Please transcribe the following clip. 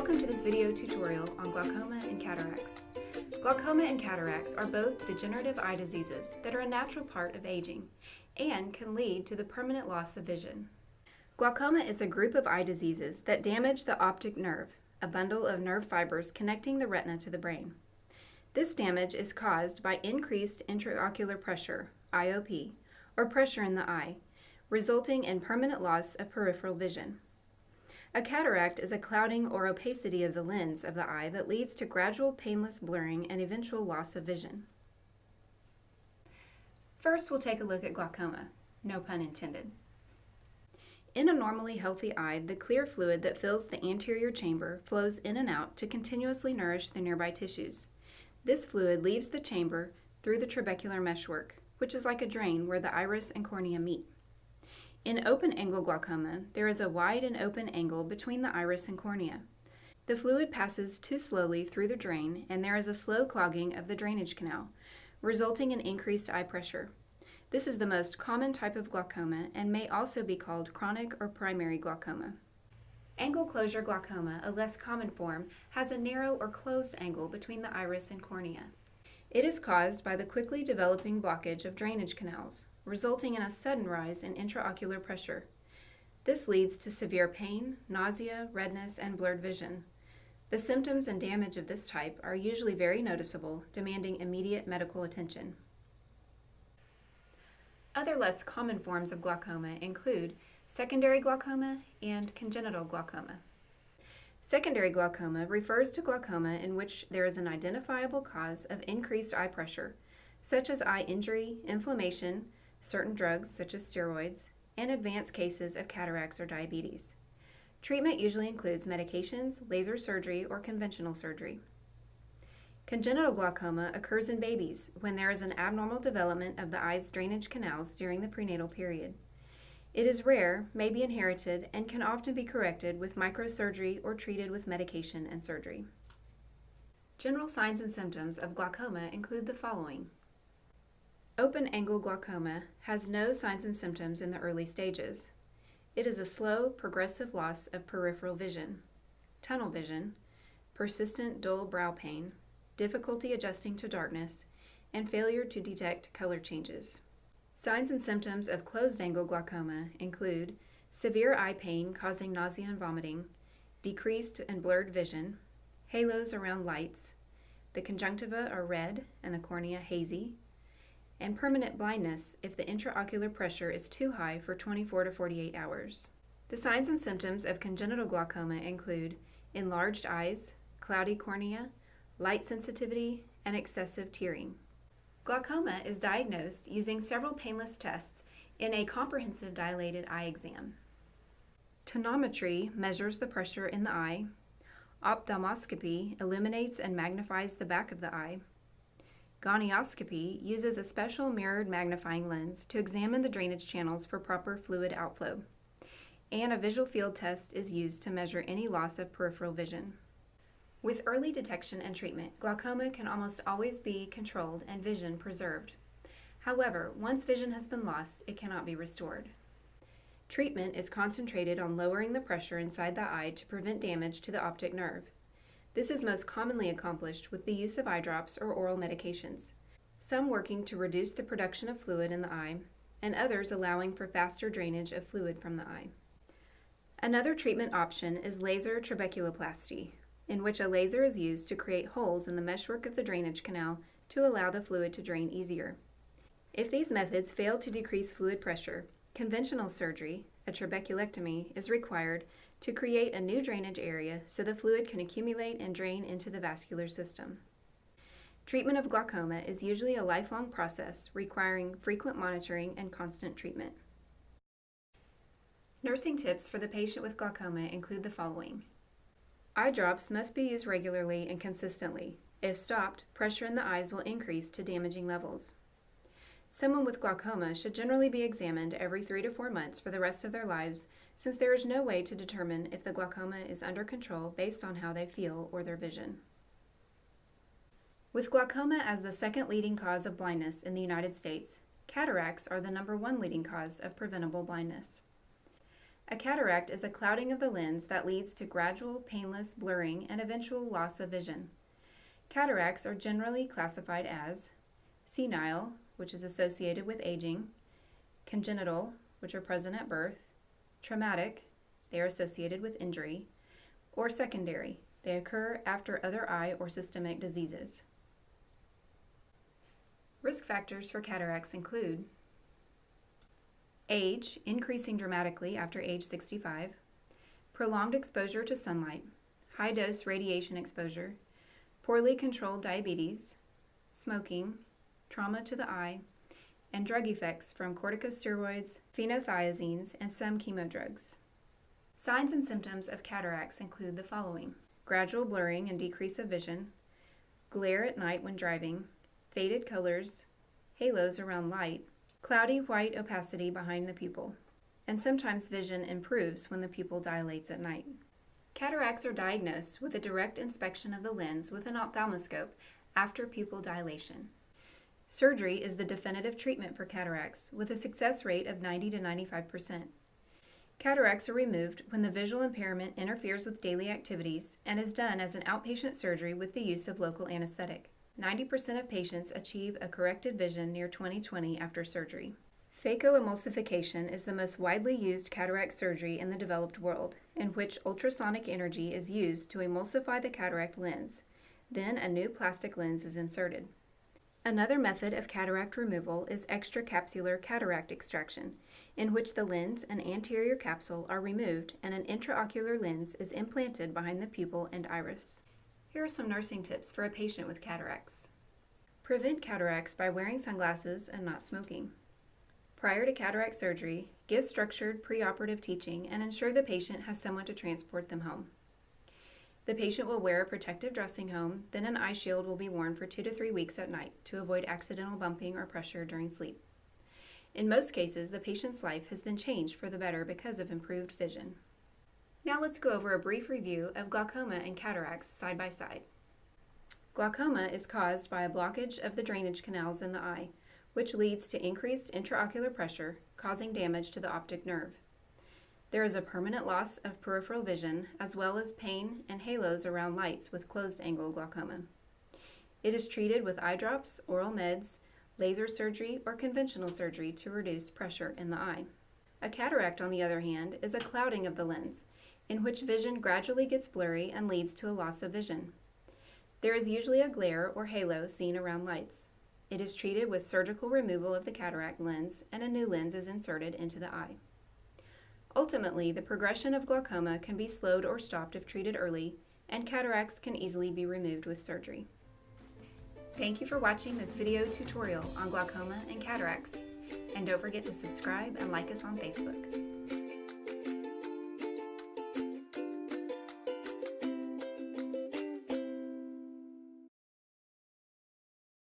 Welcome to this video tutorial on glaucoma and cataracts. Glaucoma and cataracts are both degenerative eye diseases that are a natural part of aging and can lead to the permanent loss of vision. Glaucoma is a group of eye diseases that damage the optic nerve, a bundle of nerve fibers connecting the retina to the brain. This damage is caused by increased intraocular pressure, IOP, or pressure in the eye, resulting in permanent loss of peripheral vision. A cataract is a clouding or opacity of the lens of the eye that leads to gradual painless blurring and eventual loss of vision. First, we'll take a look at glaucoma, no pun intended. In a normally healthy eye, the clear fluid that fills the anterior chamber flows in and out to continuously nourish the nearby tissues. This fluid leaves the chamber through the trabecular meshwork, which is like a drain where the iris and cornea meet. In open-angle glaucoma, there is a wide and open angle between the iris and cornea. The fluid passes too slowly through the drain, and there is a slow clogging of the drainage canal, resulting in increased eye pressure. This is the most common type of glaucoma and may also be called chronic or primary glaucoma. Angle closure glaucoma, a less common form, has a narrow or closed angle between the iris and cornea. It is caused by the quickly developing blockage of drainage canals, resulting in a sudden rise in intraocular pressure. This leads to severe pain, nausea, redness, and blurred vision. The symptoms and damage of this type are usually very noticeable, demanding immediate medical attention. Other less common forms of glaucoma include secondary glaucoma and congenital glaucoma. Secondary glaucoma refers to glaucoma in which there is an identifiable cause of increased eye pressure, such as eye injury, inflammation, certain drugs such as steroids, and advanced cases of cataracts or diabetes. Treatment usually includes medications, laser surgery, or conventional surgery. Congenital glaucoma occurs in babies when there is an abnormal development of the eye's drainage canals during the prenatal period. It is rare, may be inherited, and can often be corrected with microsurgery or treated with medication and surgery. General signs and symptoms of glaucoma include the following. Open-angle glaucoma has no signs and symptoms in the early stages. It is a slow, progressive loss of peripheral vision, tunnel vision, persistent dull brow pain, difficulty adjusting to darkness, and failure to detect color changes. Signs and symptoms of closed-angle glaucoma include severe eye pain causing nausea and vomiting, decreased and blurred vision, halos around lights, the conjunctiva are red and the cornea hazy, and permanent blindness if the intraocular pressure is too high for 24 to 48 hours. The signs and symptoms of congenital glaucoma include enlarged eyes, cloudy cornea, light sensitivity, and excessive tearing. Glaucoma is diagnosed using several painless tests in a comprehensive dilated eye exam. Tonometry measures the pressure in the eye. Ophthalmoscopy illuminates and magnifies the back of the eye. Gonioscopy uses a special mirrored magnifying lens to examine the drainage channels for proper fluid outflow. And a visual field test is used to measure any loss of peripheral vision. With early detection and treatment, glaucoma can almost always be controlled and vision preserved. However, once vision has been lost, it cannot be restored. Treatment is concentrated on lowering the pressure inside the eye to prevent damage to the optic nerve. This is most commonly accomplished with the use of eye drops or oral medications, some working to reduce the production of fluid in the eye, and others allowing for faster drainage of fluid from the eye. Another treatment option is laser trabeculoplasty, in which a laser is used to create holes in the meshwork of the drainage canal to allow the fluid to drain easier. If these methods fail to decrease fluid pressure, conventional surgery, a trabeculectomy, is required to create a new drainage area so the fluid can accumulate and drain into the vascular system. Treatment of glaucoma is usually a lifelong process requiring frequent monitoring and constant treatment. Nursing tips for the patient with glaucoma include the following. Eye drops must be used regularly and consistently. If stopped, pressure in the eyes will increase to damaging levels. Someone with glaucoma should generally be examined every 3 to 4 months for the rest of their lives, since there is no way to determine if the glaucoma is under control based on how they feel or their vision. With glaucoma as the second leading cause of blindness in the United States, cataracts are the #1 leading cause of preventable blindness. A cataract is a clouding of the lens that leads to gradual, painless blurring and eventual loss of vision. Cataracts are generally classified as senile, which is associated with aging, congenital, which are present at birth, traumatic, they are associated with injury, or secondary, they occur after other eye or systemic diseases. Risk factors for cataracts include age, increasing dramatically after age 65, prolonged exposure to sunlight, high-dose radiation exposure, poorly controlled diabetes, smoking, trauma to the eye, and drug effects from corticosteroids, phenothiazines, and some chemodrugs. Signs and symptoms of cataracts include the following: gradual blurring and decrease of vision, glare at night when driving, faded colors, halos around light, cloudy white opacity behind the pupil, and sometimes vision improves when the pupil dilates at night. Cataracts are diagnosed with a direct inspection of the lens with an ophthalmoscope after pupil dilation. Surgery is the definitive treatment for cataracts, with a success rate of 90 to 95%. Cataracts are removed when the visual impairment interferes with daily activities and is done as an outpatient surgery with the use of local anesthetic. 90% of patients achieve a corrected vision near 20/20 after surgery. Phacoemulsification is the most widely used cataract surgery in the developed world, in which ultrasonic energy is used to emulsify the cataract lens. Then a new plastic lens is inserted. Another method of cataract removal is extracapsular cataract extraction, in which the lens and anterior capsule are removed and an intraocular lens is implanted behind the pupil and iris. Here are some nursing tips for a patient with cataracts. Prevent cataracts by wearing sunglasses and not smoking. Prior to cataract surgery, give structured preoperative teaching and ensure the patient has someone to transport them home. The patient will wear a protective dressing home, then an eye shield will be worn for 2 to 3 weeks at night to avoid accidental bumping or pressure during sleep. In most cases, the patient's life has been changed for the better because of improved vision. Now let's go over a brief review of glaucoma and cataracts side by side. Glaucoma is caused by a blockage of the drainage canals in the eye, which leads to increased intraocular pressure, causing damage to the optic nerve. There is a permanent loss of peripheral vision, as well as pain and halos around lights with closed-angle glaucoma. It is treated with eye drops, oral meds, laser surgery, or conventional surgery to reduce pressure in the eye. A cataract, on the other hand, is a clouding of the lens, in which vision gradually gets blurry and leads to a loss of vision. There is usually a glare or halo seen around lights. It is treated with surgical removal of the cataract lens, and a new lens is inserted into the eye. Ultimately, the progression of glaucoma can be slowed or stopped if treated early, and cataracts can easily be removed with surgery. Thank you for watching this video tutorial on glaucoma and cataracts, and don't forget to subscribe and like us on Facebook.